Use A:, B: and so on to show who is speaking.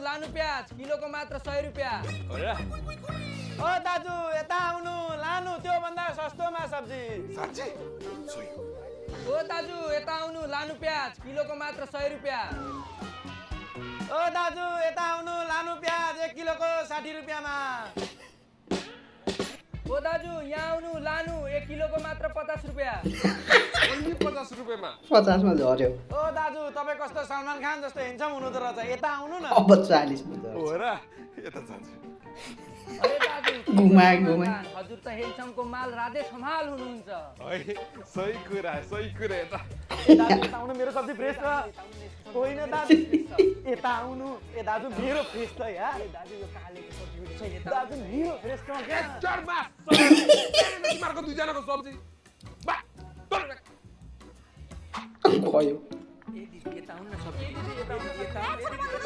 A: लानु प्याज किलोको मात्र 100 रुपियाँ।
B: ओ दाजु यता आउनु लानु त्यो भन्दा सस्तोमा सब्जी।
A: ओ दाजु यता आउनु लानु प्याज किलोको मात्र 100 रुपियाँ।
B: ओ दाजु यता आउनु लानु प्याज 1 किलोको 60 रुपियाँमा।
A: ओ दाजु यहाँ आउनु लानु 1 किलोको मात्र 50 रुपियाँ।
C: 50 रुपियाँमा
D: 50 मा झर्यो।
B: ओ दाजु तपाईँ कस्तो सलमान खान जस्तो हेन्सम हुनु त रहेछ यता आउनु न।
D: अब 40 मा झर्यो।
C: हो र यता जान्छु।
A: अरे दाजु
D: घुमाए।
A: हजुर त हेलसमको माल राधे सम्हाल हुनुहुन्छ।
C: सही कुरा यता।
B: दाजु यता आउनु मेरो सब्जी फ्रेस छ। होइन दाजु यता आउनु ए दाजु मेरो फ्रेस छ यार।
A: दाजु यो कालेको सब्जी छ यता।
B: दाजु मेरो फ्रेस छ क्या।
C: चर्मा तिमीहरूको दुईजनाको सब्जी
D: गयो।
A: ए दिदी यता आउनु न सब्जी।